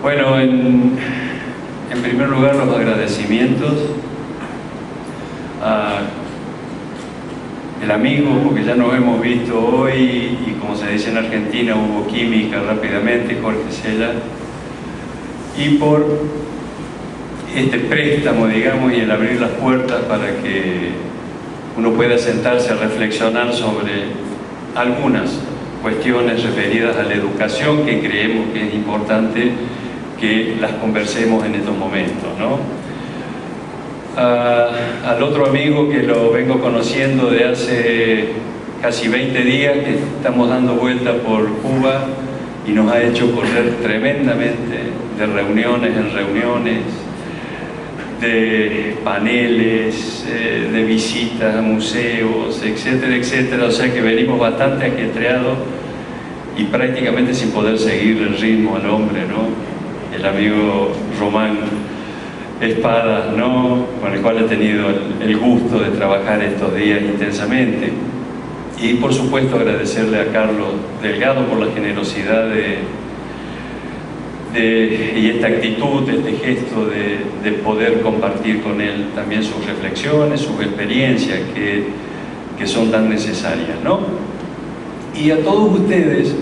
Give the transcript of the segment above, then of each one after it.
Bueno, en primer lugar los agradecimientos a el amigo, porque ya nos hemos visto hoy y como se dice en Argentina hubo química rápidamente, Jorge Sella, y por este préstamo, digamos, y el abrir las puertas para que uno pueda sentarse a reflexionar sobre algunas cuestiones referidas a la educación que creemos que es importante que las conversemos en estos momentos, ¿no? Al otro amigo que lo vengo conociendo de hace casi 20 días, que estamos dando vuelta por Cuba y nos ha hecho correr tremendamente de reuniones en reuniones, de paneles, de visitas a museos, etcétera, etcétera. O sea que venimos bastante ajetreados y prácticamente sin poder seguir el ritmo al hombre, ¿no? El amigo Román Espadas, ¿no? Con el cual he tenido el gusto de trabajar estos días intensamente. Y por supuesto agradecerle a Carlos Delgado por la generosidad y esta actitud, este gesto de poder compartir con él también sus reflexiones, sus experiencias que son tan necesarias, ¿no? Y a todos ustedes,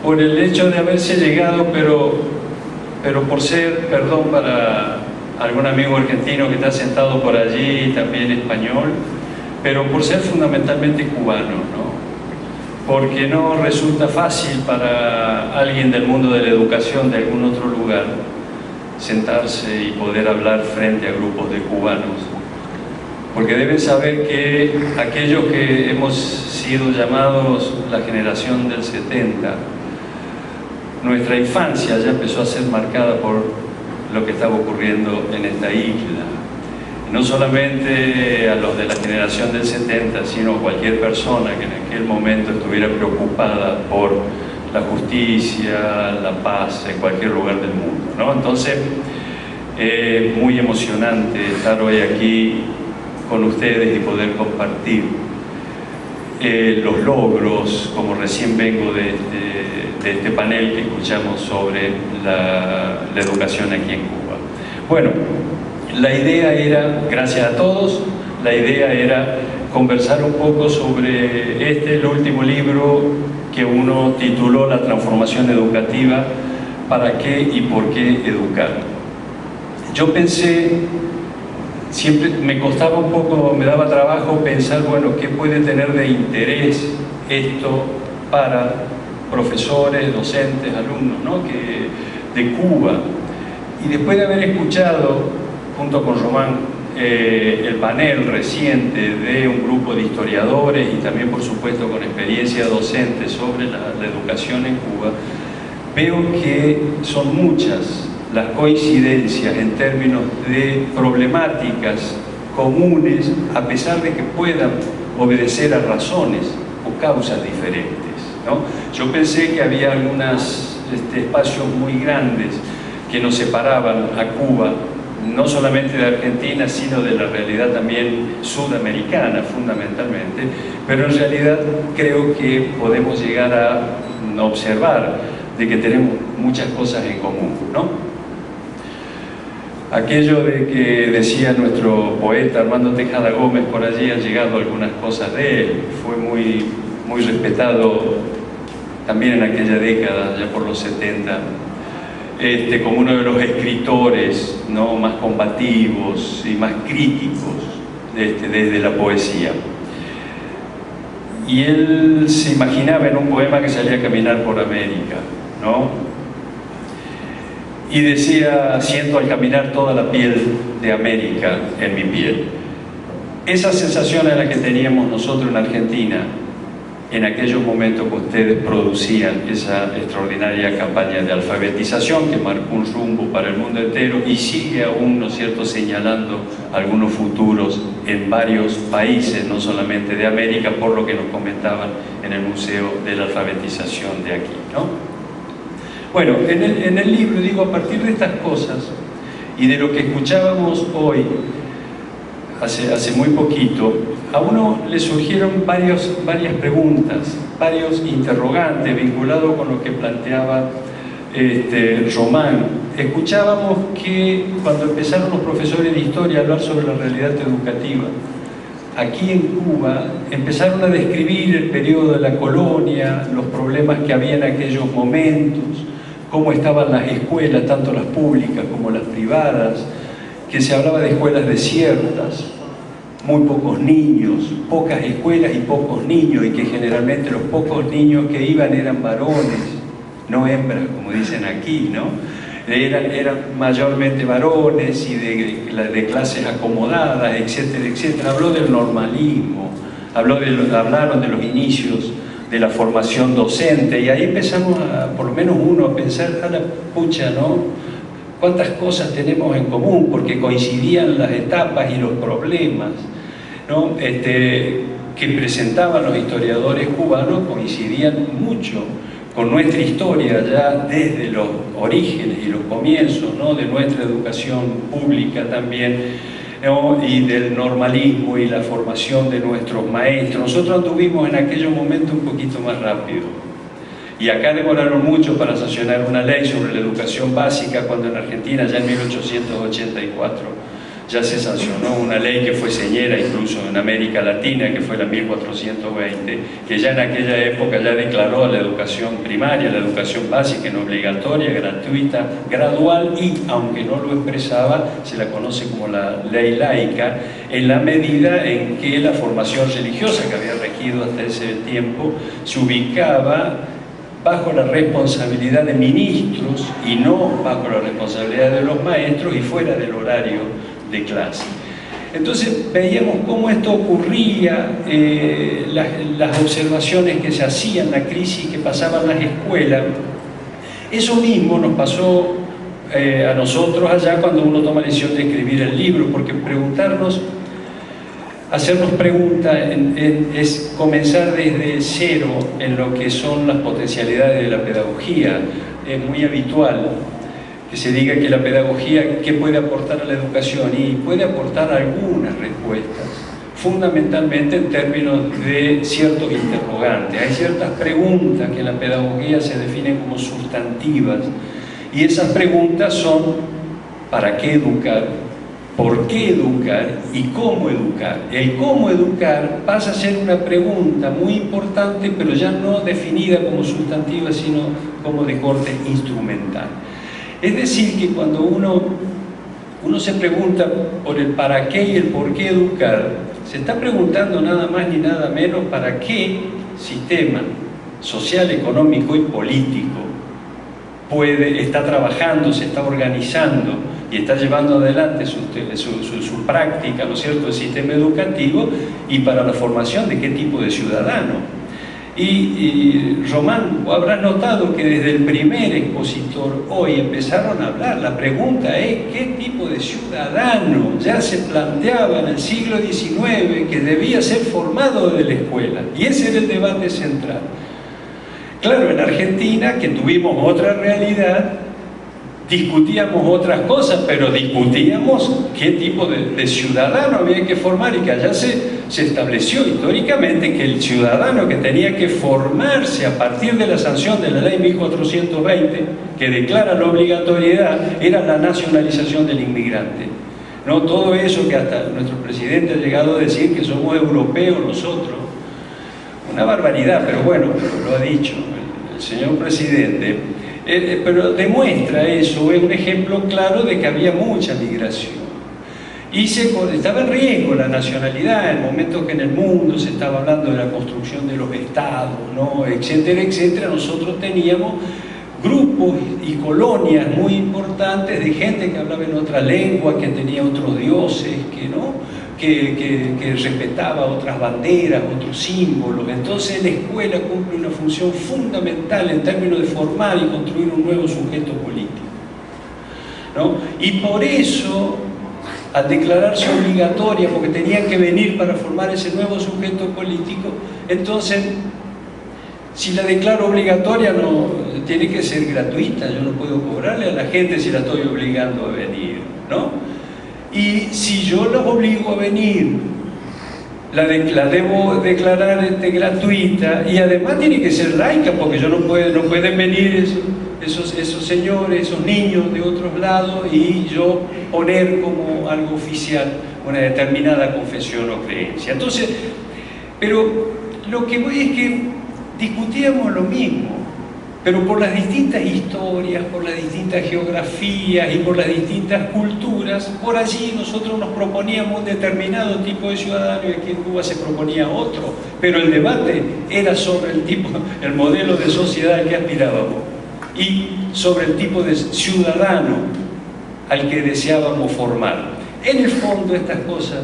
por el hecho de haberse llegado, pero por ser, perdón para algún amigo argentino que está sentado por allí, también español, pero por ser fundamentalmente cubano, ¿no? Porque no resulta fácil para alguien del mundo de la educación de algún otro lugar sentarse y poder hablar frente a grupos de cubanos. Porque deben saber que aquellos que hemos sido llamados la generación del 70, nuestra infancia ya empezó a ser marcada por lo que estaba ocurriendo en esta isla. No solamente a los de la generación del 70, sino a cualquier persona que en aquel momento estuviera preocupada por la justicia, la paz en cualquier lugar del mundo, ¿no? Entonces, muy emocionante estar hoy aquí con ustedes y poder compartir los logros, como recién vengo de este panel que escuchamos sobre la educación aquí en Cuba. Bueno, la idea era, gracias a todos, la idea era conversar un poco sobre el último libro que uno tituló La transformación educativa, ¿para qué y por qué educar? Yo pensé, siempre me costaba un poco, me daba trabajo pensar, bueno, ¿qué puede tener de interés esto para profesores, docentes, alumnos, ¿no? de Cuba? Y después de haber escuchado junto con Román el panel reciente de un grupo de historiadores y también por supuesto con experiencia docente sobre la educación en Cuba, veo que son muchas las coincidencias en términos de problemáticas comunes, a pesar de que puedan obedecer a razones o causas diferentes, ¿no? Yo pensé que había algunos espacios muy grandes que nos separaban a Cuba, no solamente de Argentina, sino de la realidad también sudamericana, fundamentalmente, pero en realidad creo que podemos llegar a observar de que tenemos muchas cosas en común, ¿no? Aquello de que decía nuestro poeta Armando Tejada Gómez, por allí han llegado algunas cosas de él, fue muy respetado también en aquella década, ya por los 70, como uno de los escritores, ¿no?, más combativos y más críticos desde la poesía. Y él se imaginaba en un poema que salía a caminar por América, ¿no? Y decía, siento al caminar toda la piel de América en mi piel. Esa sensación es la que teníamos nosotros en Argentina en aquellos momentos que ustedes producían esa extraordinaria campaña de alfabetización que marcó un rumbo para el mundo entero y sigue aún, ¿no es cierto?, señalando algunos futuros en varios países, no solamente de América, por lo que nos comentaban en el Museo de la Alfabetización de aquí, ¿no? Bueno, en el libro, digo, a partir de estas cosas y de lo que escuchábamos hoy, hace muy poquito, a uno le surgieron varias preguntas, varios interrogantes vinculados con lo que planteaba Román, escuchábamos que cuando empezaron los profesores de historia a hablar sobre la realidad educativa, aquí en Cuba empezaron a describir el periodo de la colonia, los problemas que había en aquellos momentos, cómo estaban las escuelas, tanto las públicas como las privadas, que se hablaba de escuelas desiertas, muy pocos niños, pocas escuelas y pocos niños, y que generalmente los pocos niños que iban eran varones, no hembras, como dicen aquí, ¿no? Eran mayormente varones y de clases acomodadas, etcétera, etcétera. Habló del normalismo, hablaron de los inicios de la formación docente, y ahí empezamos, por lo menos uno, a pensar, a la pucha, ¿no? Cuántas cosas tenemos en común, porque coincidían las etapas y los problemas, ¿no? Que presentaban los historiadores cubanos, coincidían mucho con nuestra historia ya desde los orígenes y los comienzos, ¿no? De nuestra educación pública también, ¿no? Y del normalismo y la formación de nuestros maestros. Nosotros anduvimos en aquellos momentos un poquito más rápido, y acá demoraron mucho para sancionar una ley sobre la educación básica, cuando en Argentina ya en 1884 ya se sancionó una ley que fue señera incluso en América Latina, que fue la 1420, que ya en aquella época ya declaró la educación primaria, la educación básica en obligatoria, gratuita, gradual, y aunque no lo expresaba, se la conoce como la ley laica, en la medida en que la formación religiosa que había regido hasta ese tiempo se ubicaba bajo la responsabilidad de ministros y no bajo la responsabilidad de los maestros y fuera del horario de clase. Entonces veíamos cómo esto ocurría, las observaciones que se hacían, la crisis que pasaban las escuelas. Eso mismo nos pasó a nosotros allá cuando uno toma la decisión de escribir el libro, porque hacernos preguntas es comenzar desde cero en lo que son las potencialidades de la pedagogía. Es muy habitual que se diga que la pedagogía, ¿qué puede aportar a la educación? Y puede aportar algunas respuestas, fundamentalmente en términos de ciertos interrogantes. Hay ciertas preguntas que en la pedagogía se definen como sustantivas, y esas preguntas son: ¿para qué educar? ¿Por qué educar? ¿Y cómo educar? El cómo educar pasa a ser una pregunta muy importante, pero ya no definida como sustantiva, sino como de corte instrumental. Es decir, que cuando uno se pregunta por el para qué y el por qué educar, se está preguntando nada más ni nada menos para qué sistema social, económico y político está trabajando, se está organizando y está llevando adelante su práctica, ¿no es cierto?, el sistema educativo, y para la formación de qué tipo de ciudadano. Y Román, vos habrás notado que desde el primer expositor hoy empezaron a hablar. La pregunta es: ¿qué tipo de ciudadano? Ya se planteaba en el siglo XIX que debía ser formado desde la escuela, y ese era el debate central. Claro, en Argentina, que tuvimos otra realidad, discutíamos otras cosas, pero discutíamos qué tipo de ciudadano había que formar, y que allá se estableció históricamente que el ciudadano que tenía que formarse a partir de la sanción de la ley 1420, que declara la obligatoriedad, era la nacionalización del inmigrante. No todo eso que hasta nuestro presidente ha llegado a decir que somos europeos nosotros, una barbaridad, pero bueno, lo ha dicho el señor presidente. Pero demuestra eso, es un ejemplo claro de que había mucha migración. Y estaba en riesgo la nacionalidad, en momentos que en el mundo se estaba hablando de la construcción de los estados, ¿no?, etcétera, etcétera. Nosotros teníamos grupos y colonias muy importantes de gente que hablaba en otra lengua, que tenía otros dioses, que respetaba otras banderas, otros símbolos. Entonces la escuela cumple una función fundamental en términos de formar y construir un nuevo sujeto político, ¿no? Y por eso, al declararse obligatoria, porque tenían que venir para formar ese nuevo sujeto político, entonces, si la declaro obligatoria, no tiene que ser gratuita. Yo no puedo cobrarle a la gente si la estoy obligando a venir, ¿no? Y si yo los obligo a venir la debo declarar gratuita, y además tiene que ser laica, porque no pueden venir esos señores, esos niños de otros lados, y yo poner como algo oficial una determinada confesión o creencia. Entonces, pero lo que voy es que discutíamos lo mismo, pero por las distintas historias, por las distintas geografías y por las distintas culturas, por allí nosotros nos proponíamos un determinado tipo de ciudadano y aquí en Cuba se proponía otro, pero el debate era sobre el modelo de sociedad al que aspirábamos y sobre el tipo de ciudadano al que deseábamos formar. En el fondo estas cosas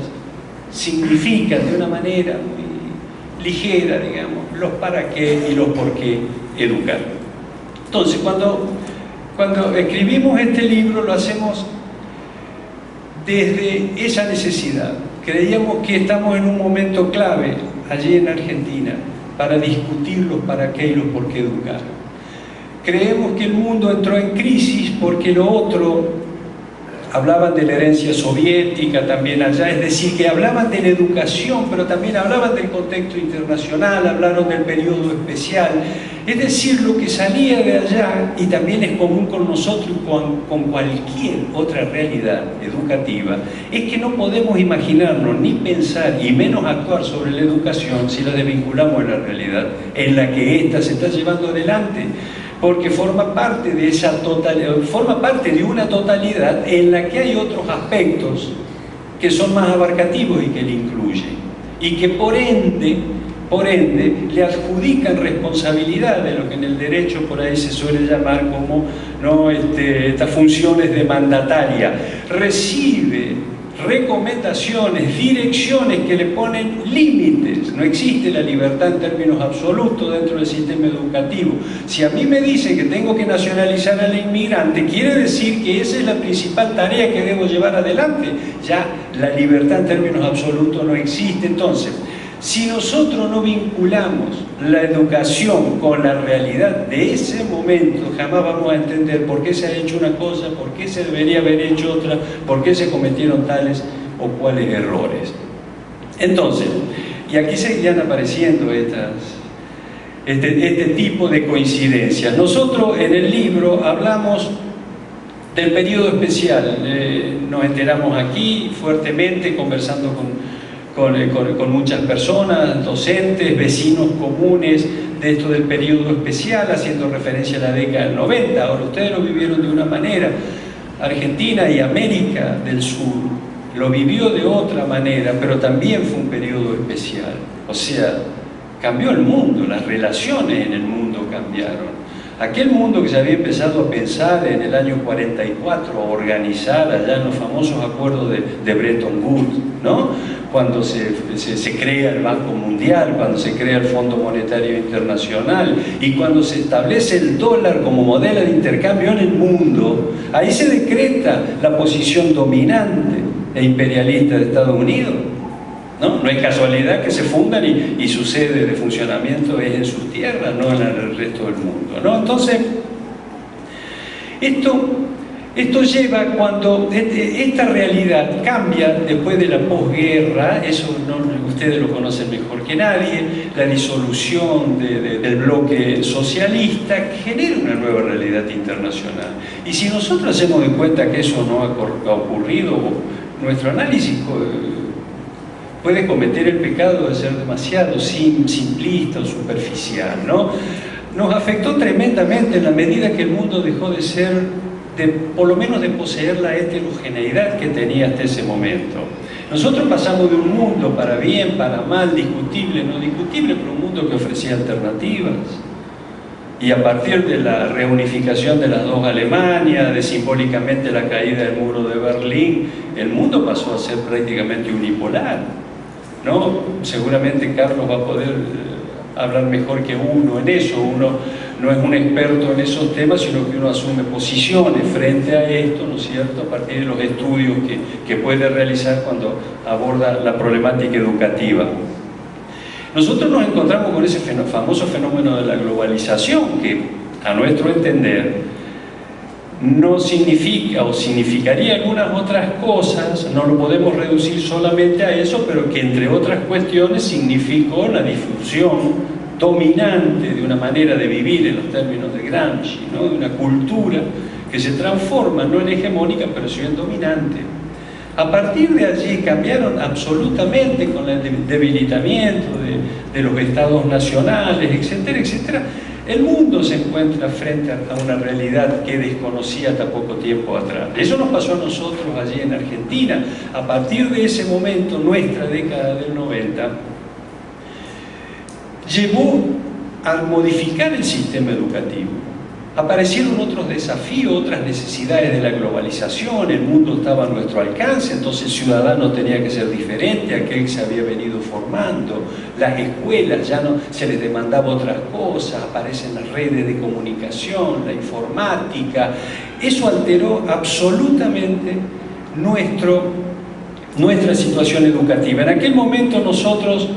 significan de una manera muy ligera, digamos, los para qué y los por qué educar. Entonces, cuando escribimos este libro lo hacemos desde esa necesidad. Creíamos que estamos en un momento clave allí en Argentina para discutir los para qué y los por qué educar. Creemos que el mundo entró en crisis porque lo otro, hablaban de la herencia soviética también allá, es decir, que hablaban de la educación, pero también hablaban del contexto internacional, hablaron del periodo especial, es decir, lo que salía de allá, y también es común con nosotros y con cualquier otra realidad educativa, es que no podemos imaginarnos ni pensar y menos actuar sobre la educación si la desvinculamos de la realidad en la que ésta se está llevando adelante, porque forma parte de esa totalidad, forma parte de una totalidad en la que hay otros aspectos que son más abarcativos y que le incluyen, y que por ende le adjudican responsabilidad de lo que en el derecho por ahí se suele llamar como, ¿no?, estas funciones de mandataria. Recibe recomendaciones, direcciones que le ponen límites. No existe la libertad en términos absolutos dentro del sistema educativo. Si a mí me dicen que tengo que nacionalizar al inmigrante, quiere decir que esa es la principal tarea que debo llevar adelante. Ya la libertad en términos absolutos no existe. Entonces, si nosotros no vinculamos la educación con la realidad de ese momento, jamás vamos a entender por qué se ha hecho una cosa, por qué se debería haber hecho otra, por qué se cometieron tales o cuales errores. Entonces, y aquí seguían apareciendo este tipo de coincidencias. Nosotros en el libro hablamos del periodo especial, nos enteramos aquí fuertemente conversando con muchas personas, docentes, vecinos comunes de esto del periodo especial, haciendo referencia a la década del 90. Ahora, ustedes lo vivieron de una manera, Argentina y América del Sur lo vivió de otra manera, pero también fue un periodo especial. O sea, cambió el mundo, las relaciones en el mundo cambiaron. Aquel mundo que se había empezado a pensar en el año 44, a organizar allá en los famosos acuerdos de Bretton Woods, ¿no?, cuando se crea el Banco Mundial, cuando se crea el Fondo Monetario Internacional y cuando se establece el dólar como modelo de intercambio en el mundo, ahí se decreta la posición dominante e imperialista de Estados Unidos. No es casualidad que se fundan y su sede de funcionamiento es en sus tierras, no en el resto del mundo, ¿no? Entonces, esto lleva cuando esta realidad cambia después de la posguerra, eso ustedes lo conocen mejor que nadie, la disolución del bloque socialista genera una nueva realidad internacional. Y si nosotros hacemos de cuenta que eso no ha ocurrido, nuestro análisis puede cometer el pecado de ser demasiado simplista o superficial, ¿no? Nos afectó tremendamente en la medida que el mundo dejó de ser, por lo menos de poseer la heterogeneidad que tenía hasta ese momento. Nosotros pasamos de un mundo, para bien, para mal, discutible, no discutible, pero un mundo que ofrecía alternativas. Y a partir de la reunificación de las dos Alemanias, de simbólicamente la caída del muro de Berlín, el mundo pasó a ser prácticamente unipolar, ¿no? Seguramente Carlos va a poder hablar mejor que uno en eso. Uno no es un experto en esos temas, sino que uno asume posiciones frente a esto, ¿no es cierto?, a partir de los estudios que puede realizar cuando aborda la problemática educativa. Nosotros nos encontramos con ese famoso fenómeno de la globalización, que a nuestro entender no significa o significaría algunas otras cosas, no lo podemos reducir solamente a eso, pero que entre otras cuestiones significó la difusión dominante de una manera de vivir en los términos de Gramsci, ¿no? De una cultura que se transforma, no en hegemónica, pero sí en dominante. A partir de allí cambiaron absolutamente con el debilitamiento de los estados nacionales, etcétera, etcétera. El mundo se encuentra frente a una realidad que desconocía hasta poco tiempo atrás. Eso nos pasó a nosotros allí en Argentina. A partir de ese momento, nuestra década del 90, llevó a modificar el sistema educativo. Aparecieron otros desafíos, otras necesidades de la globalización, el mundo estaba a nuestro alcance, entonces el ciudadano tenía que ser diferente a aquel que se había venido formando. Las escuelas ya no se les demandaba otras cosas, aparecen las redes de comunicación, la informática. Eso alteró absolutamente nuestra situación educativa. En aquel momento nosotros,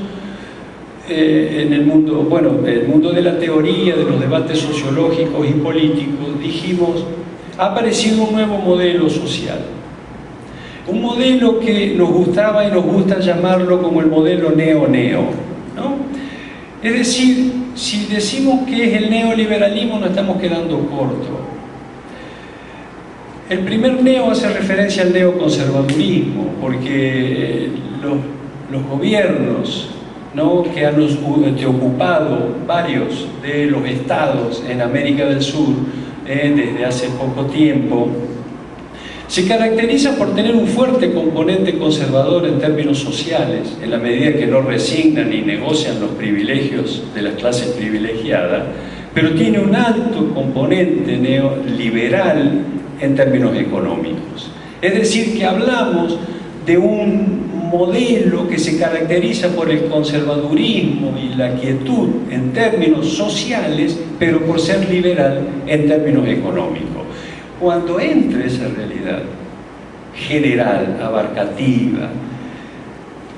en el mundo, bueno, el mundo de la teoría, de los debates sociológicos y políticos, dijimos, ha aparecido un nuevo modelo social. Un modelo que nos gustaba y nos gusta llamarlo como el modelo neo-neo, ¿no? Es decir, si decimos que es el neoliberalismo, nos estamos quedando cortos. El primer neo hace referencia al neoconservadurismo, porque los gobiernos, ¿no?, que han ocupado varios de los estados en América del Sur desde hace poco tiempo, se caracteriza por tener un fuerte componente conservador en términos sociales, en la medida que no resignan ni negocian los privilegios de las clases privilegiadas, pero tiene un alto componente neoliberal en términos económicos. Es decir, que hablamos de un modelo que se caracteriza por el conservadurismo y la quietud en términos sociales, pero por ser liberal en términos económicos. Cuando entra esa realidad general, abarcativa,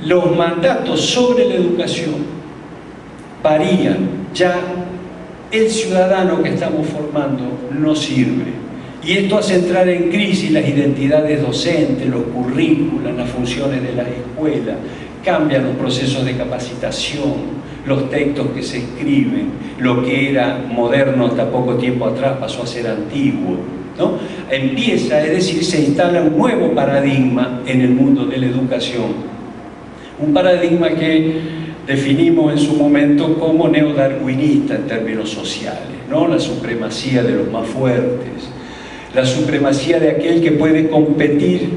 los mandatos sobre la educación varían. Ya el ciudadano que estamos formando no sirve. Y esto hace entrar en crisis las identidades docentes, los currículos, las funciones de las escuelas, cambian los procesos de capacitación, los textos que se escriben, lo que era moderno hasta poco tiempo atrás pasó a ser antiguo, ¿no? Empieza, es decir, se instala un nuevo paradigma en el mundo de la educación, un paradigma que definimos en su momento como neodarwinista en términos sociales, ¿no? La supremacía de los más fuertes, la supremacía de aquel que puede competir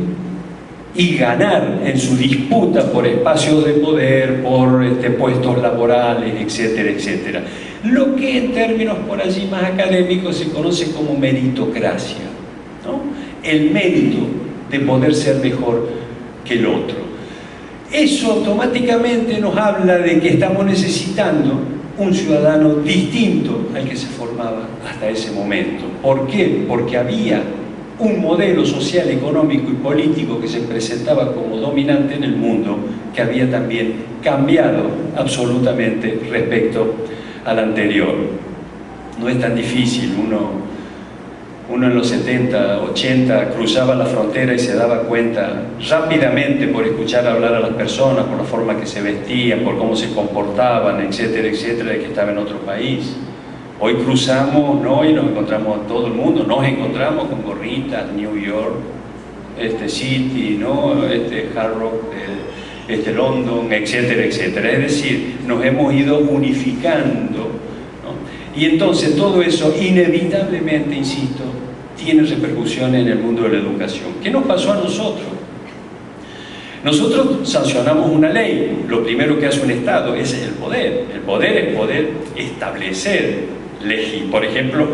y ganar en su disputa por espacios de poder, por puestos laborales, etcétera, etcétera. Lo que en términos por allí más académicos se conoce como meritocracia, ¿no? El mérito de poder ser mejor que el otro. Eso automáticamente nos habla de que estamos necesitando un ciudadano distinto al que se formaba hasta ese momento. ¿Por qué? Porque había un modelo social, económico y político que se presentaba como dominante en el mundo, que había también cambiado absolutamente respecto al anterior. No es tan difícil, uno en los 70, 80 cruzaba la frontera y se daba cuenta rápidamente por escuchar hablar a las personas, por la forma que se vestían, por cómo se comportaban, etcétera, etcétera, de que estaba en otro país. Hoy cruzamos, ¿no?, y nos encontramos a todo el mundo, nos encontramos con gorritas, New York, City, ¿no?, Hard Rock, London, etcétera, etcétera. Es decir, nos hemos ido unificando, ¿no? Y entonces todo eso inevitablemente, insisto, tiene repercusiones en el mundo de la educación. ¿Qué nos pasó a nosotros? Nosotros sancionamos una ley. Lo primero que hace un Estado es el poder. El poder es poder establecer, por ejemplo,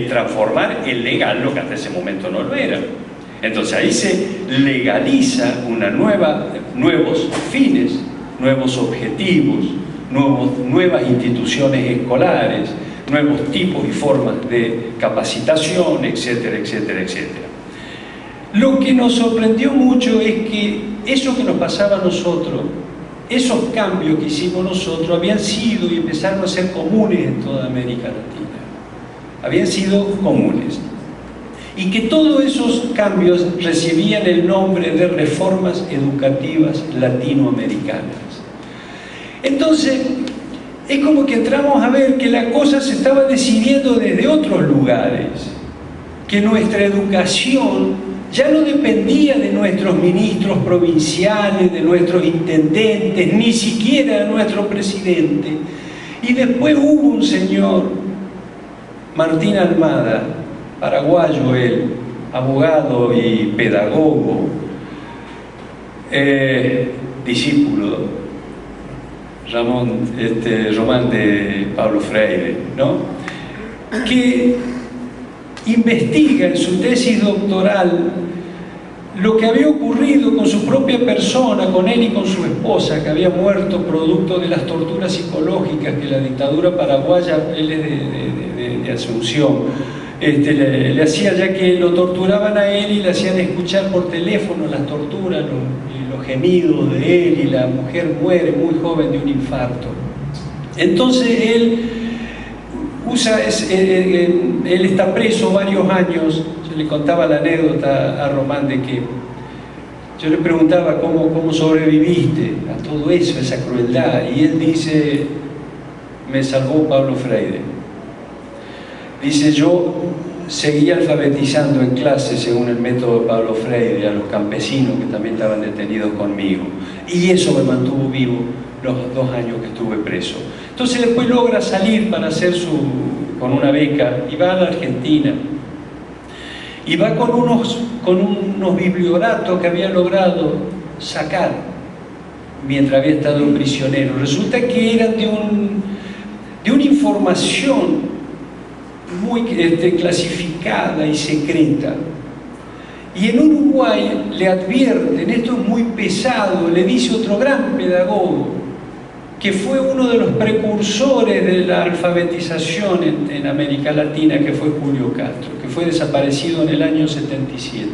transformar en legal lo que hasta ese momento no lo era. Entonces ahí se legaliza nuevos fines, nuevos objetivos, nuevas instituciones escolares, nuevos tipos y formas de capacitación, etcétera, etcétera, etcétera. Lo que nos sorprendió mucho es que eso que nos pasaba a nosotros, esos cambios que hicimos nosotros, habían sido y empezaron a ser comunes en toda América Latina. Habían sido comunes. y que todos esos cambios recibían el nombre de reformas educativas latinoamericanas. Entonces, es como que entramos a ver que la cosa se estaba decidiendo desde otros lugares, que nuestra educación ya no dependía de nuestros ministros provinciales, de nuestros intendentes, ni siquiera de nuestro presidente. Y después hubo un señor, Martín Almada, paraguayo él, abogado y pedagogo, discípulo Román de Pablo Freire, ¿no?, que investiga en su tesis doctoral lo que había ocurrido con su propia persona, con él y con su esposa, que había muerto producto de las torturas psicológicas que la dictadura paraguaya, él es de Asunción, le hacía, ya que lo torturaban a él y le hacían escuchar por teléfono las torturas, los gemidos de él, y la mujer muere muy joven de un infarto. Entonces él está preso varios años. Yo le contaba la anécdota a Román de que yo le preguntaba cómo sobreviviste a todo eso, esa crueldad, y él dice: me salvó Pablo Freire. Dice: yo seguía alfabetizando en clase según el método de Pablo Freire a los campesinos que también estaban detenidos conmigo, y eso me mantuvo vivo los 2 años que estuve preso. Entonces después logra salir para hacer con una beca, y va a la Argentina, y va con unos biblioratos que había logrado sacar mientras había estado prisionero. Resulta que eran de una información muy clasificada y secreta. Y en Uruguay le advierten, esto es muy pesado, le dice otro gran pedagogo, que fue uno de los precursores de la alfabetización en América Latina, que fue Julio Castro, que fue desaparecido en el año 77.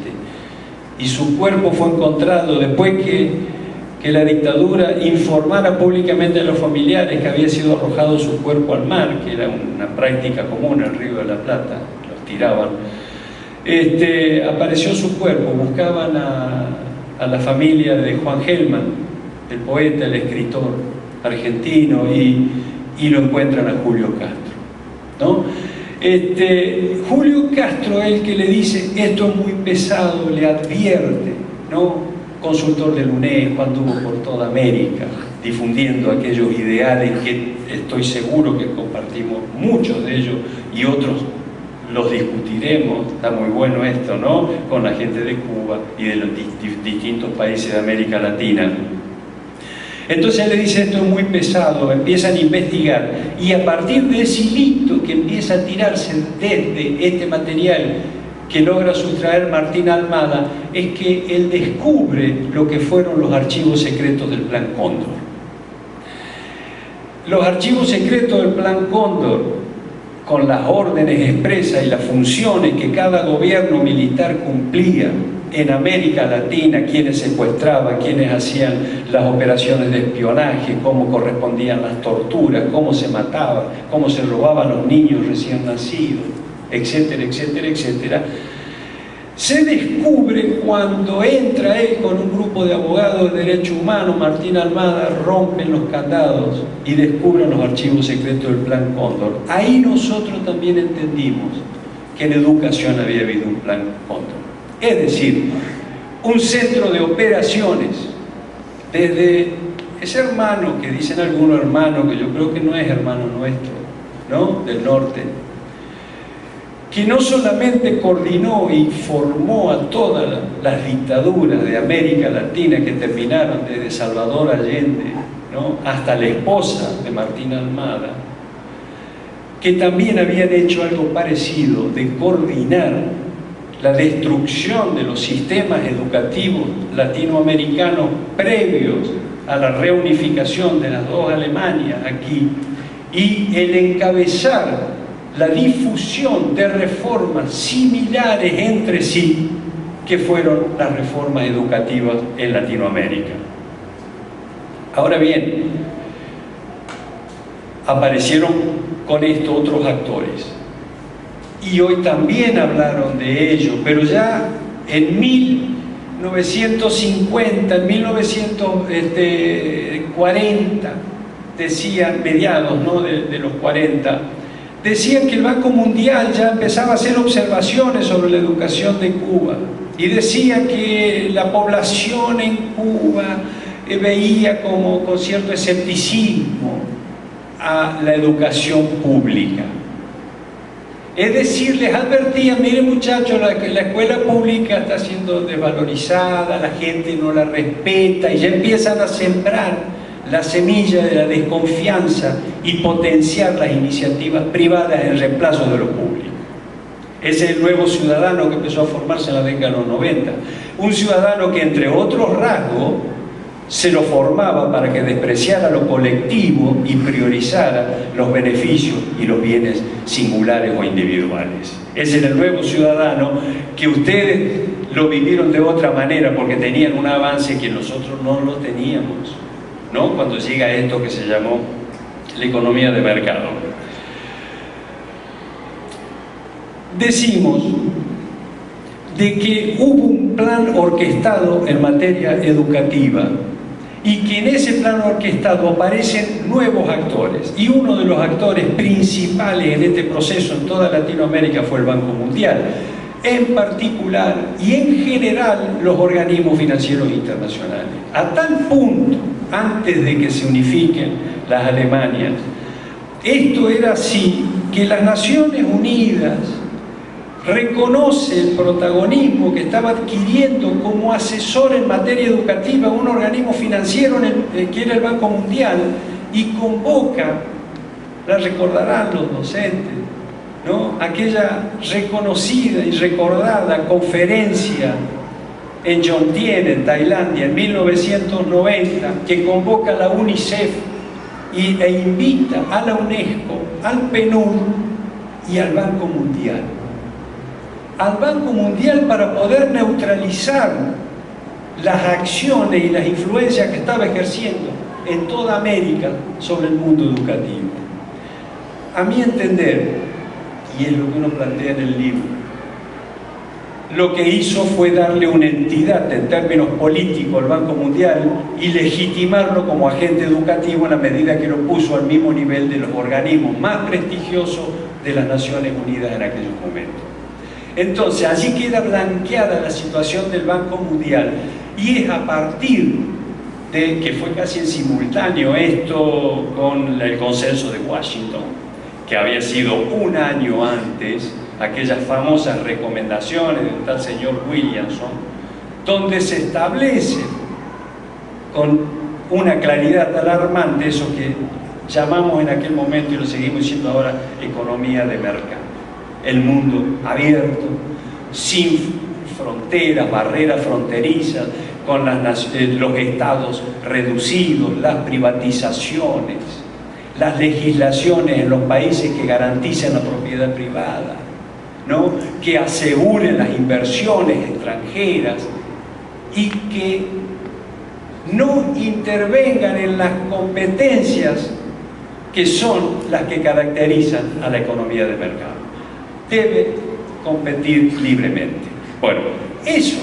Y su cuerpo fue encontrado después que la dictadura informara públicamente a los familiares que había sido arrojado su cuerpo al mar, que era una práctica común en el Río de la Plata, los tiraban. Apareció su cuerpo, buscaban a la familia de Juan Gelman, el poeta, el escritor argentino, y lo encuentran a Julio Castro, ¿no? Julio Castro es el que le dice: esto es muy pesado, le advierte, ¿no? Consultor del UNED, anduvo por toda América difundiendo aquellos ideales que estoy seguro que compartimos muchos de ellos, y otros los discutiremos. Está muy bueno esto, ¿no?, con la gente de Cuba y de los distintos países de América Latina. Entonces él le dice: esto es muy pesado. Empiezan a investigar, y a partir de ese hilito que empieza a tirarse desde este material que logra sustraer Martín Almada, es que él descubre lo que fueron los archivos secretos del Plan Cóndor. Los archivos secretos del Plan Cóndor, con las órdenes expresas y las funciones que cada gobierno militar cumplía en América Latina, quienes secuestraban, quienes hacían las operaciones de espionaje, cómo correspondían las torturas, cómo se mataba, cómo se robaban los niños recién nacidos, etcétera, etcétera, etcétera, se descubre cuando entra él con un grupo de abogados de derechos humanos. Martín Almada, rompen los candados y descubren los archivos secretos del Plan Cóndor. Ahí nosotros también entendimos que en educación había habido un Plan Cóndor, es decir, un centro de operaciones desde ese hermano que dicen algunos hermanos, que yo creo que no es hermano nuestro, ¿no?, del norte, que no solamente coordinó y formó a todas las dictaduras de América Latina que terminaron desde Salvador Allende, ¿no?, hasta la esposa de Martín Almada, que también habían hecho algo parecido, de coordinar la destrucción de los sistemas educativos latinoamericanos previos a la reunificación de las dos Alemanias aquí, y el encabezar la difusión de reformas similares entre sí, que fueron las reformas educativas en Latinoamérica. Ahora bien, aparecieron con esto otros actores. y hoy también hablaron de ello, pero ya en 1950, en 1940, decían, mediados, ¿no?, de los 40, decían que el Banco Mundial ya empezaba a hacer observaciones sobre la educación de Cuba y decía que la población en Cuba veía como con cierto escepticismo a la educación pública. Es decir, les advertían, miren muchachos, la escuela pública está siendo desvalorizada, la gente no la respeta, y ya empiezan a sembrar la semilla de la desconfianza y potenciar las iniciativas privadas en reemplazo de lo público. Ese es el nuevo ciudadano que empezó a formarse en la década de los 90. Un ciudadano que, entre otros rasgos, se lo formaba para que despreciara lo colectivo y priorizara los beneficios y los bienes singulares o individuales. Ese era el nuevo ciudadano que ustedes lo vivieron de otra manera porque tenían un avance que nosotros no lo teníamos, ¿no? Cuando llega esto que se llamó la economía de mercado. Decimos de que hubo un plan orquestado en materia educativa y que en ese plan orquestado aparecen nuevos actores, y uno de los actores principales en este proceso en toda Latinoamérica fue el Banco Mundial, en particular y en general los organismos financieros internacionales, a tal punto, antes de que se unifiquen las Alemanias, esto era así, que las Naciones Unidas reconoce el protagonismo que estaba adquiriendo como asesor en materia educativa un organismo financiero que era el Banco Mundial, y convoca, la recordarán los docentes, ¿no?, aquella reconocida y recordada conferencia en Jomtien, en Tailandia, en 1990, que convoca a la UNICEF e invita a la UNESCO, al PNUD y al Banco Mundial. Al Banco Mundial para poder neutralizar las acciones y las influencias que estaba ejerciendo en toda América sobre el mundo educativo. A mi entender, y es lo que uno plantea en el libro, lo que hizo fue darle una entidad en términos políticos al Banco Mundial y legitimarlo como agente educativo en la medida que lo puso al mismo nivel de los organismos más prestigiosos de las Naciones Unidas en aquellos momentos. Entonces, allí queda blanqueada la situación del Banco Mundial, y es a partir de que fue casi en simultáneo esto con el consenso de Washington, que había sido un año antes, aquellas famosas recomendaciones del tal señor Williamson, donde se establece con una claridad alarmante eso que llamamos en aquel momento, y lo seguimos diciendo ahora, economía de mercado. El mundo abierto, sin fronteras, barreras fronterizas, con los estados reducidos, las privatizaciones, las legislaciones en los países que garanticen la propiedad privada, ¿no?, que aseguren las inversiones extranjeras y que no intervengan en las competencias que son las que caracterizan a la economía de mercado. Debe competir libremente. Bueno, eso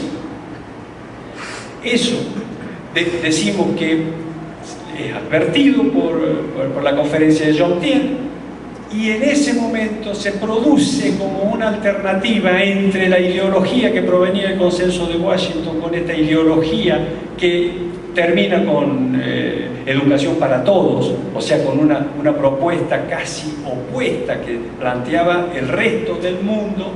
decimos que es advertido por la conferencia de Jomtien, y en ese momento se produce como una alternativa entre la ideología que provenía del consenso de Washington con esta ideología que termina con educación para todos, o sea, con una propuesta casi opuesta que planteaba el resto del mundo,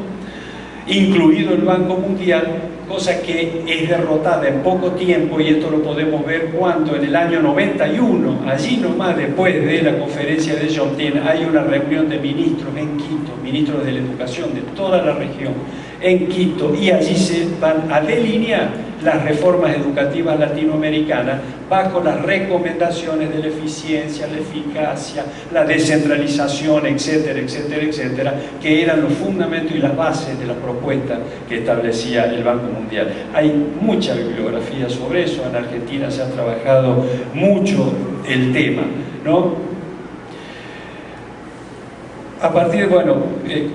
incluido el Banco Mundial, cosa que es derrotada en poco tiempo, y esto lo podemos ver cuando en el año 91, allí nomás después de la conferencia de Jomtien, hay una reunión de ministros en Quito, ministros de la educación de toda la región en Quito, y allí se van a delinear las reformas educativas latinoamericanas bajo las recomendaciones de la eficiencia, la eficacia, la descentralización, etcétera, etcétera, etcétera, que eran los fundamentos y las bases de la propuesta que establecía el Banco Mundial. Hay mucha bibliografía sobre eso, en Argentina se ha trabajado mucho el tema, ¿no? A partir de, bueno,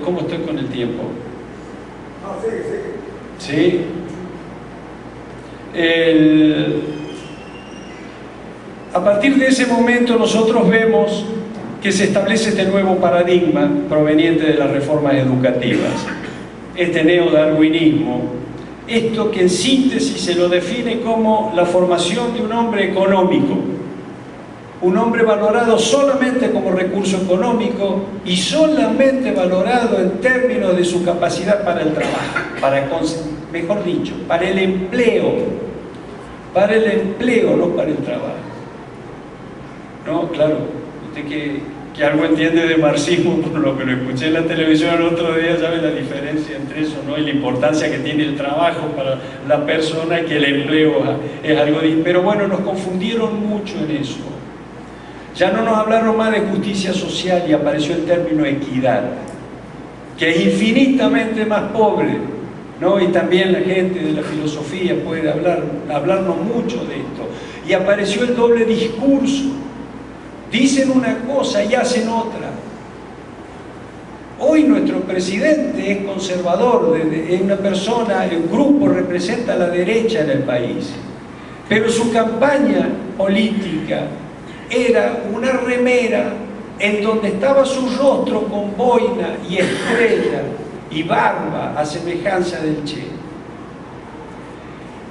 ¿cómo estoy con el tiempo? No, sigue. ¿Sí? A partir de ese momento nosotros vemos que se establece este nuevo paradigma proveniente de las reformas educativas, este neodarwinismo, esto que en síntesis se lo define como la formación de un hombre económico, un hombre valorado solamente como recurso económico y solamente valorado en términos de su capacidad para el trabajo, mejor dicho, para el empleo, no para el trabajo. No, claro, usted que algo entiende de marxismo, por lo que lo escuché en la televisión el otro día, sabe la diferencia entre eso, ¿no? Y la importancia que tiene el trabajo para la persona y que el empleo es algo distinto. Pero bueno, nos confundieron mucho en eso. Ya no nos hablaron más de justicia social y apareció el término equidad, que es infinitamente más pobre, ¿no? Y también la gente de la filosofía puede hablarnos mucho de esto. Y apareció el doble discurso. Dicen una cosa y hacen otra. Hoy nuestro presidente es conservador, es una persona, el grupo representa a la derecha en el país, pero su campaña política era una remera en donde estaba su rostro con boina y estrella y barba a semejanza del Che.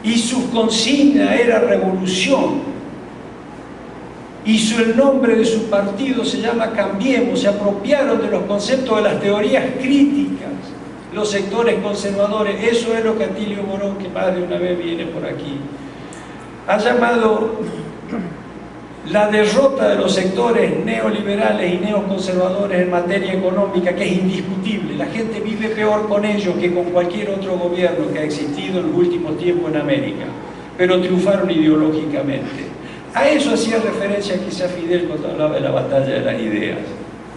Y su consigna era revolución. Y el nombre de su partido se llama Cambiemos. Se apropiaron de los conceptos de las teorías críticas, los sectores conservadores. Eso es lo que Atilio Borón, que más de una vez viene por aquí, ha llamado la derrota de los sectores neoliberales y neoconservadores en materia económica, que es indiscutible. La gente vive peor con ellos que con cualquier otro gobierno que ha existido en los últimos tiempos en América, pero triunfaron ideológicamente. A eso hacía referencia quizá Fidel cuando hablaba de la batalla de las ideas.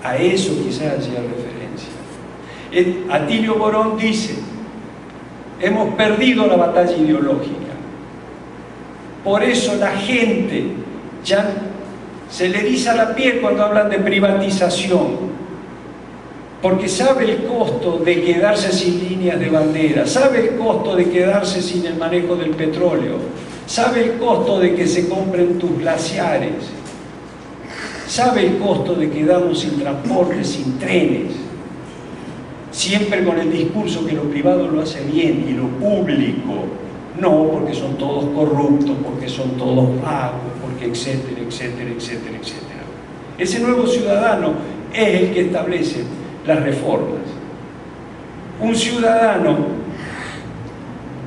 A eso quizás hacía referencia. Atilio Borón dice: hemos perdido la batalla ideológica. Por eso la gente ya se le eriza la piel cuando hablan de privatización, porque sabe el costo de quedarse sin líneas de bandera, sabe el costo de quedarse sin el manejo del petróleo, sabe el costo de que se compren tus glaciares, sabe el costo de quedarnos sin transporte, sin trenes, siempre con el discurso que lo privado lo hace bien y lo público no, porque son todos corruptos, porque son todos vagos, porque etcétera, etcétera, etcétera, etcétera. Ese nuevo ciudadano es el que establece las reformas. Un ciudadano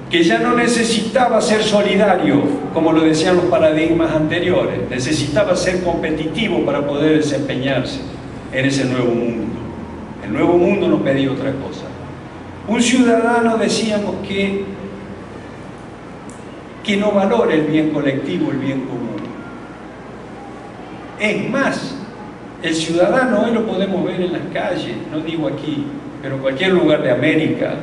que ya no necesitaba ser solidario, como lo decían los paradigmas anteriores, necesitaba ser competitivo para poder desempeñarse en ese nuevo mundo. El nuevo mundo nos pedía otra cosa. Un ciudadano, decíamos, que no valora el bien colectivo, el bien común. Es más, el ciudadano hoy lo podemos ver en las calles, no digo aquí, pero en cualquier lugar de América.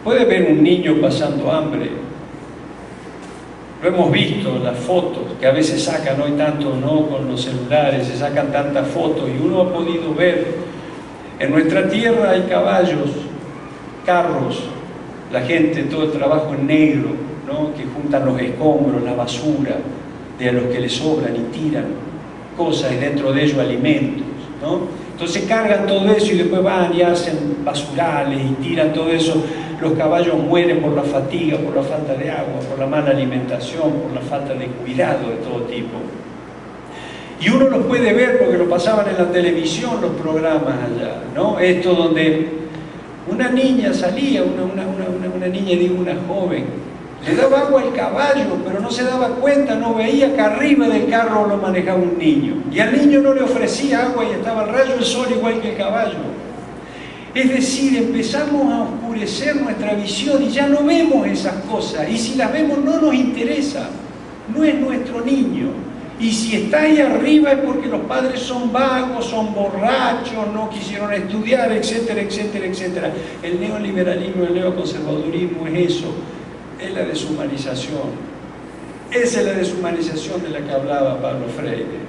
Puede ver un niño pasando hambre. Lo hemos visto, las fotos que a veces sacan hoy tanto, ¿no? Con los celulares, se sacan tantas fotos y uno ha podido ver. En nuestra tierra hay caballos, carros, la gente, todo el trabajo en negro, ¿no? Que juntan los escombros, la basura, de a los que les sobran y tiran cosas y dentro de ellos alimentos, ¿no? Entonces cargan todo eso y después van y hacen basurales y tiran todo eso. Los caballos mueren por la fatiga, por la falta de agua, por la mala alimentación, por la falta de cuidado de todo tipo. Y uno los puede ver porque lo pasaban en la televisión los programas allá, ¿no? Esto donde una niña salía, una niña, digo, una joven, le daba agua al caballo, pero no se daba cuenta, no veía que arriba del carro lo manejaba un niño. Y al niño no le ofrecía agua y estaba al rayo del sol igual que el caballo. Es decir, empezamos a oscurecer nuestra visión y ya no vemos esas cosas. Y si las vemos no nos interesa, no es nuestro niño. Y si está ahí arriba es porque los padres son vagos, son borrachos, no quisieron estudiar, etcétera, etcétera, etcétera. El neoliberalismo, el neoconservadurismo es eso, es la deshumanización. Esa es la deshumanización de la que hablaba Pablo Freire.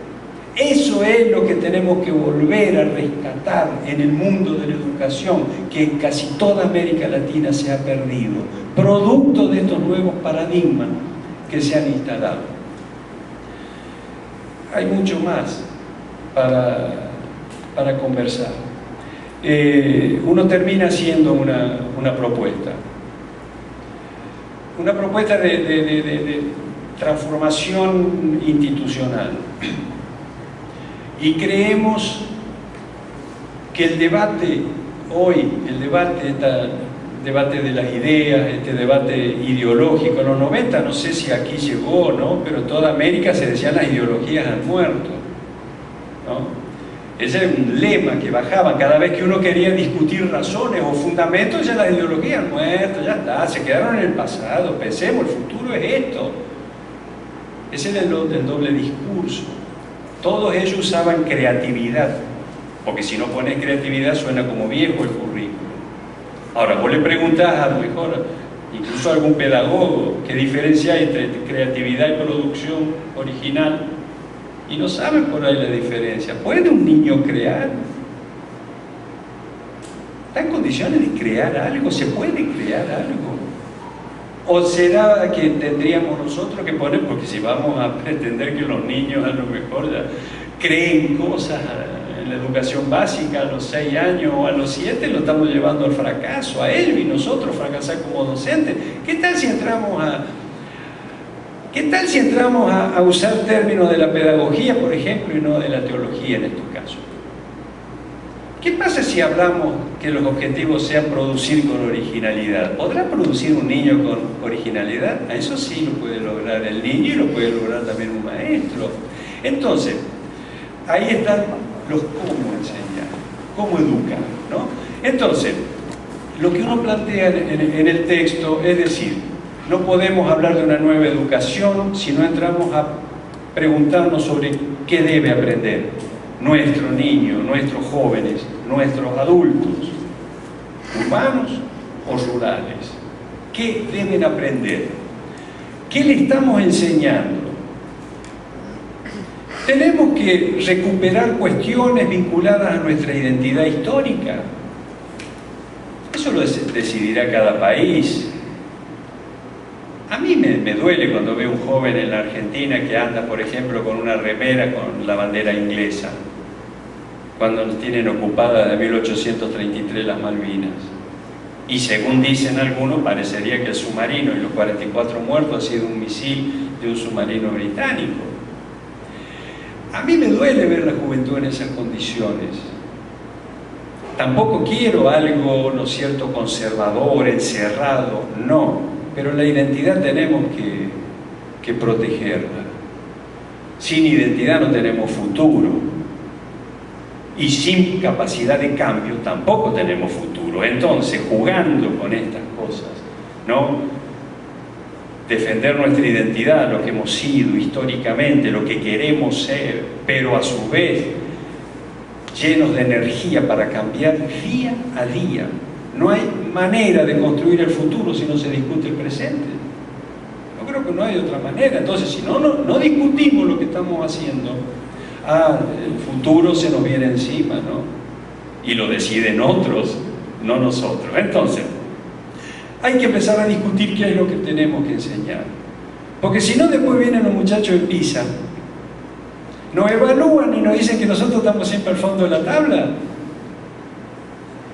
Eso es lo que tenemos que volver a rescatar en el mundo de la educación, que en casi toda América Latina se ha perdido, producto de estos nuevos paradigmas que se han instalado. Hay mucho más para conversar. Uno termina haciendo una propuesta de transformación institucional. Y creemos que el debate hoy, el debate de las ideas, este debate ideológico, en los 90 no sé si aquí llegó o no, pero en toda América se decían las ideologías han muerto, ¿no? Ese era un lema que bajaban cada vez que uno quería discutir razones o fundamentos, ya las ideologías han muerto, ya está, se quedaron en el pasado, pensemos, el futuro es esto. Ese era el doble discurso. Todos ellos usaban creatividad, porque si no pones creatividad suena como viejo el currículo. Ahora, vos le preguntás a lo mejor, incluso a algún pedagogo, qué diferencia hay entre creatividad y producción original, y no saben por ahí la diferencia. ¿Puede un niño crear? ¿Está en condiciones de crear algo? ¿Se puede crear algo? ¿O será que tendríamos nosotros que poner, porque si vamos a pretender que los niños a lo mejor ya creen cosas en la educación básica a los 6 años o a los 7, lo estamos llevando al fracaso, a ellos y nosotros fracasar como docentes? ¿Qué tal si entramos a usar términos de la pedagogía, por ejemplo, y no de la teología en estos casos? ¿Qué pasa si hablamos que los objetivos sean producir con originalidad? ¿Podrá producir un niño con originalidad? A eso sí lo puede lograr el niño y lo puede lograr también un maestro. Entonces, ahí están los cómo enseñar, cómo educar, ¿no? Entonces, lo que uno plantea en el texto es decir, no podemos hablar de una nueva educación si no entramos a preguntarnos sobre qué debe aprender nuestro niño, nuestros jóvenes, nuestros adultos, urbanos o rurales. ¿Qué deben aprender? ¿Qué le estamos enseñando? Tenemos que recuperar cuestiones vinculadas a nuestra identidad histórica. Eso lo decidirá cada país. A mí me duele cuando veo un joven en la Argentina que anda, por ejemplo, con una remera con la bandera inglesa, cuando nos tienen ocupada de 1833 las Malvinas. Y según dicen algunos, parecería que el submarino y los 44 muertos han sido un misil de un submarino británico. A mí me duele ver la juventud en esas condiciones. Tampoco quiero algo, ¿no es cierto?, conservador, encerrado, no. Pero la identidad tenemos que protegerla. Sin identidad no tenemos futuro. Y sin capacidad de cambio tampoco tenemos futuro. Entonces, jugando con estas cosas, ¿no? Defender nuestra identidad, lo que hemos sido históricamente, lo que queremos ser, pero a su vez llenos de energía para cambiar día a día. No hay manera de construir el futuro si no se discute el presente. Yo creo que no hay otra manera. Entonces, si no discutimos lo que estamos haciendo, el futuro se nos viene encima, ¿no? Y lo deciden otros, no nosotros. Entonces, hay que empezar a discutir qué es lo que tenemos que enseñar. Porque si no, después vienen los muchachos de PISA, nos evalúan y nos dicen que nosotros estamos siempre al fondo de la tabla.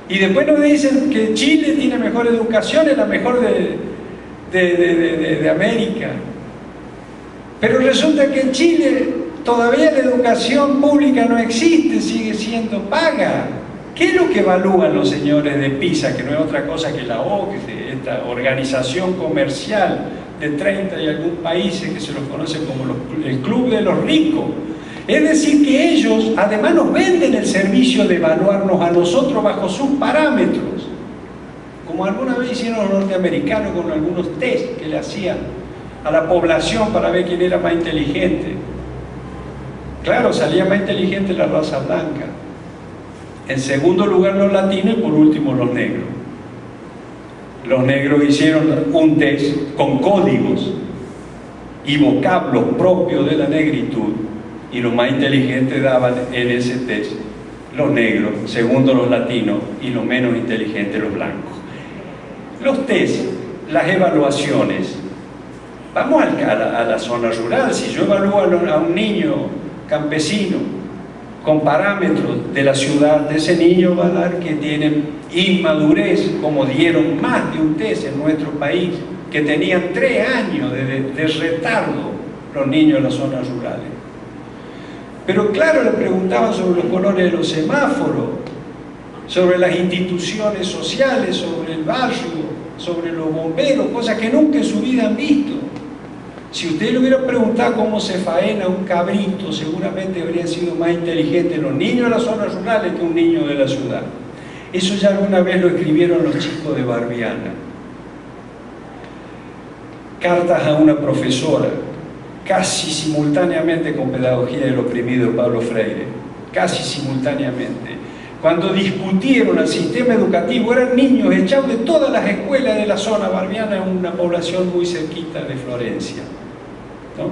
Y después nos dicen que Chile tiene mejor educación, es la mejor de América. Pero resulta que en Chile todavía la educación pública no existe, sigue siendo paga. ¿Qué es lo que evalúan los señores de PISA, que no es otra cosa que la OCDE, esta organización comercial de 30 y algún países que se los conocen como el Club de los Ricos? Es decir, que ellos además nos venden el servicio de evaluarnos a nosotros bajo sus parámetros, como alguna vez hicieron los norteamericanos con algunos test que le hacían a la población para ver quién era más inteligente. Claro, salía más inteligente la raza blanca, en segundo lugar los latinos y por último los negros. Los negros hicieron un test con códigos y vocablos propios de la negritud, y los más inteligentes daban en ese test los negros, segundo los latinos y los menos inteligentes los blancos. Los test, las evaluaciones, vamos a la zona rural. Si yo evalúo a un niño campesino con parámetros de la ciudad, de ese niño va a dar que tiene inmadurez, como dieron más de un test en nuestro país, que tenían 3 años de retardo los niños en las zonas rurales. Pero claro, le preguntaban sobre los colores de los semáforos, sobre las instituciones sociales, sobre el barrio, sobre los bomberos, cosas que nunca en su vida han visto. Si usted le hubiera preguntado cómo se faena un cabrito, seguramente habrían sido más inteligentes los niños de las zonas rurales que un niño de la ciudad. Eso ya alguna vez lo escribieron los chicos de Barbiana. Cartas a una profesora, casi simultáneamente con Pedagogía del Oprimido de Pablo Freire, casi simultáneamente. Cuando discutieron el sistema educativo, eran niños echados de todas las escuelas de la zona. Barbiana es una población muy cerquita de Florencia, ¿no?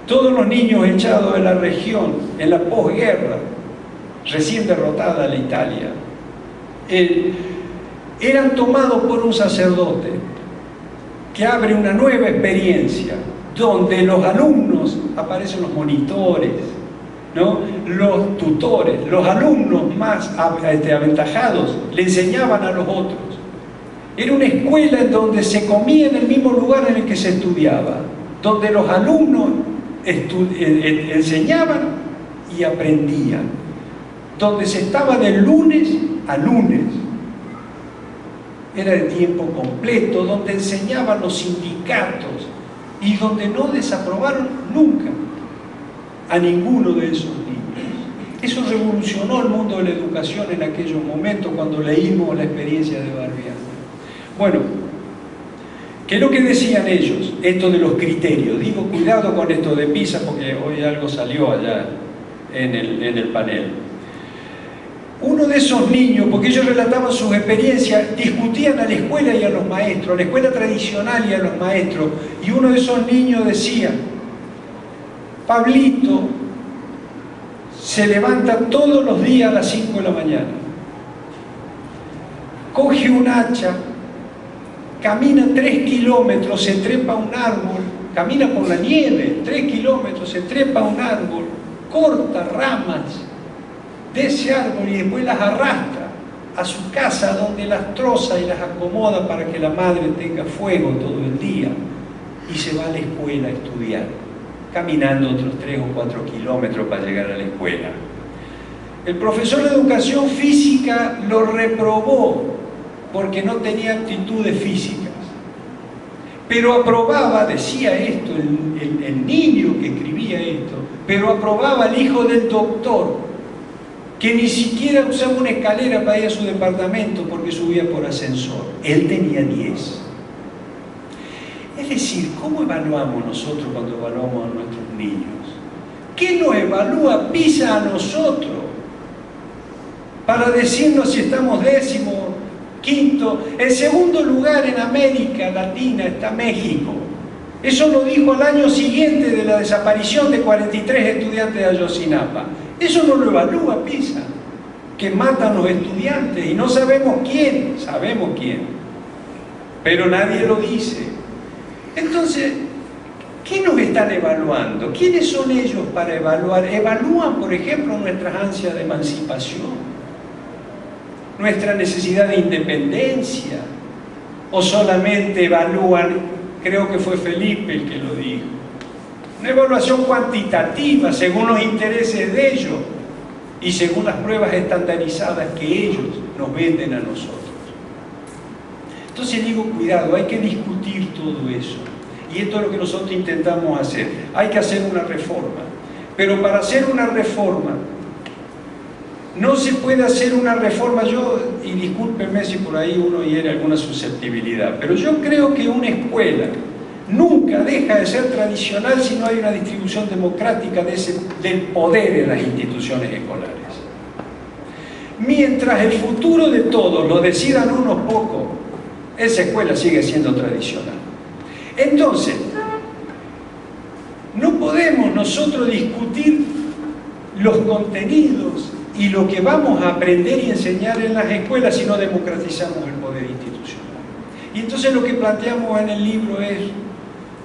Todos los niños echados de la región, en la posguerra, recién derrotada la Italia, eran tomados por un sacerdote que abre una nueva experiencia, donde los alumnos, aparecen los monitores, ¿no? Los tutores, los alumnos más aventajados le enseñaban a los otros. Era una escuela en donde se comía en el mismo lugar en el que se estudiaba, donde los alumnos enseñaban y aprendían, donde se estaba de lunes a lunes, era de tiempo completo, donde enseñaban los sindicatos y donde no desaprobaron nunca a ninguno de esos niños. Eso revolucionó el mundo de la educación en aquellos momentos cuando leímos la experiencia de Barbiana. Bueno, ¿qué es lo que decían ellos? Esto de los criterios. Digo, cuidado con esto de PISA porque hoy algo salió allá en el panel. Uno de esos niños, porque ellos relataban sus experiencias, discutían a la escuela y a los maestros, a la escuela tradicional y a los maestros, y uno de esos niños decía: Pablito se levanta todos los días a las 5 de la mañana, coge un hacha, camina 3 kilómetros, se trepa a un árbol, camina por la nieve, 3 kilómetros, se trepa a un árbol, corta ramas de ese árbol y después las arrastra a su casa, donde las troza y las acomoda para que la madre tenga fuego todo el día, y se va a la escuela a estudiar, caminando otros 3 o 4 kilómetros para llegar a la escuela. El profesor de educación física lo reprobó porque no tenía aptitudes físicas, pero aprobaba, decía esto el niño que escribía esto, pero aprobaba al hijo del doctor, que ni siquiera usaba una escalera para ir a su departamento porque subía por ascensor. Él tenía 10. Es decir, ¿cómo evaluamos nosotros cuando evaluamos a nuestros niños? ¿Qué nos evalúa PISA a nosotros para decirnos si estamos 10º, 5º? En segundo lugar en América Latina está México. Eso lo dijo al año siguiente de la desaparición de 43 estudiantes de Ayotzinapa. Eso no lo evalúa PISA, que matan los estudiantes y no sabemos quién, sabemos quién, pero nadie lo dice. Entonces, ¿qué nos están evaluando? ¿Quiénes son ellos para evaluar? Evalúan, por ejemplo, nuestras ansias de emancipación, nuestra necesidad de independencia, o solamente evalúan, creo que fue Felipe el que lo dijo, una evaluación cuantitativa según los intereses de ellos y según las pruebas estandarizadas que ellos nos venden a nosotros. Entonces digo, cuidado, hay que discutir todo eso. Y esto es lo que nosotros intentamos hacer. Hay que hacer una reforma. Pero para hacer una reforma, no se puede hacer una reforma, y discúlpenme si por ahí uno hiere alguna susceptibilidad, pero yo creo que una escuela nunca deja de ser tradicional si no hay una distribución democrática del poder en las instituciones escolares. Mientras el futuro de todos lo decidan unos pocos, esa escuela sigue siendo tradicional. Entonces, no podemos podemos nosotros discutir los contenidos y lo que vamos a aprender y enseñar en las escuelas si no democratizamos el poder institucional. Y entonces lo que planteamos en el libro es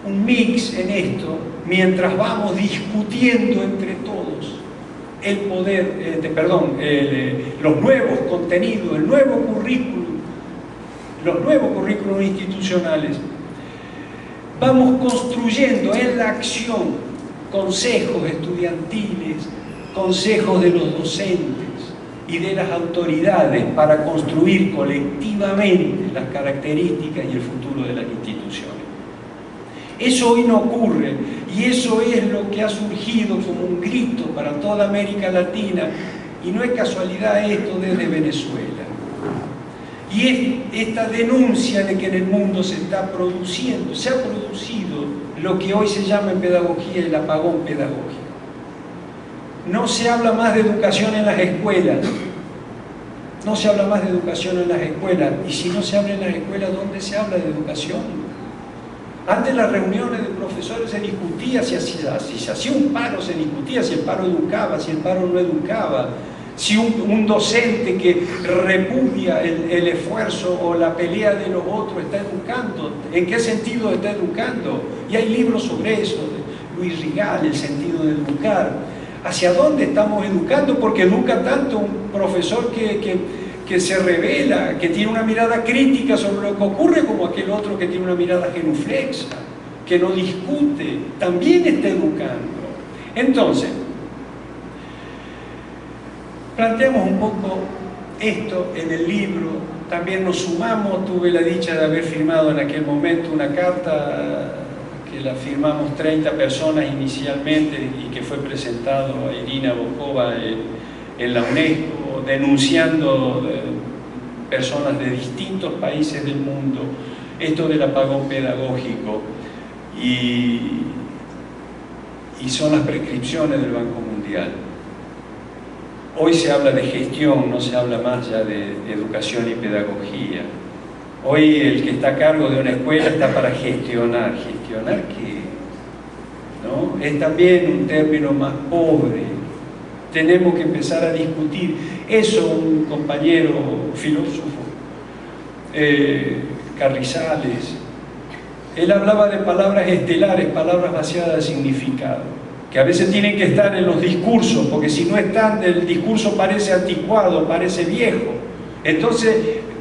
un mix en esto, mientras vamos discutiendo entre todos el poder, los nuevos contenidos, el nuevo currículum, los nuevos currículos institucionales. Vamos construyendo en la acción consejos estudiantiles, consejos de los docentes y de las autoridades para construir colectivamente las características y el futuro de las instituciones. Eso hoy no ocurre, y eso es lo que ha surgido como un grito para toda América Latina, y no es casualidad esto desde Venezuela. Y es esta denuncia de que en el mundo se ha producido lo que hoy se llama en pedagogía el apagón pedagógico. No se habla más de educación en las escuelas, no se habla más de educación en las escuelas, y si no se habla en las escuelas, ¿dónde se habla de educación? Antes las reuniones de profesores se discutía si se hacía un paro, se discutía si el paro educaba, si el paro no educaba, si un docente que repudia el esfuerzo o la pelea de los otros está educando, ¿en qué sentido está educando? Y hay libros sobre eso, de Luis Rigal, el sentido de educar. ¿Hacia dónde estamos educando? Porque educa tanto un profesor que se revela, que tiene una mirada crítica sobre lo que ocurre, como aquel otro que tiene una mirada genuflexa, que no discute, también está educando. Entonces, planteamos un poco esto en el libro, también nos sumamos, tuve la dicha de haber firmado en aquel momento una carta que la firmamos 30 personas inicialmente y que fue presentado a Irina Bokova en la UNESCO, denunciando personas de distintos países del mundo esto del apagón pedagógico, y son las prescripciones del Banco Mundial. Hoy se habla de gestión, no se habla más ya de educación y pedagogía. Hoy el que está a cargo de una escuela está para gestionar. ¿Gestionar qué? ¿No? Es también un término más pobre. Tenemos que empezar a discutir. Eso un compañero filósofo, Carrizales, él hablaba de palabras estelares, palabras vaciadas de significado, que a veces tienen que estar en los discursos, porque si no están, el discurso parece anticuado, parece viejo. Entonces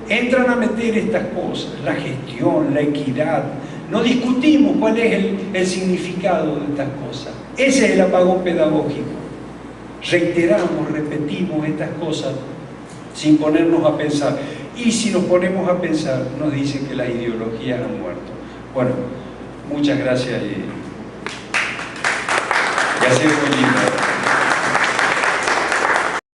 entran a meter estas cosas, la gestión, la equidad. No discutimos cuál es el significado de estas cosas. Ese es el apagón pedagógico. Reiteramos, repetimos estas cosas sin ponernos a pensar. Y si nos ponemos a pensar, nos dicen que las ideologías han muerto. Bueno, muchas gracias y ha sido muy lindo.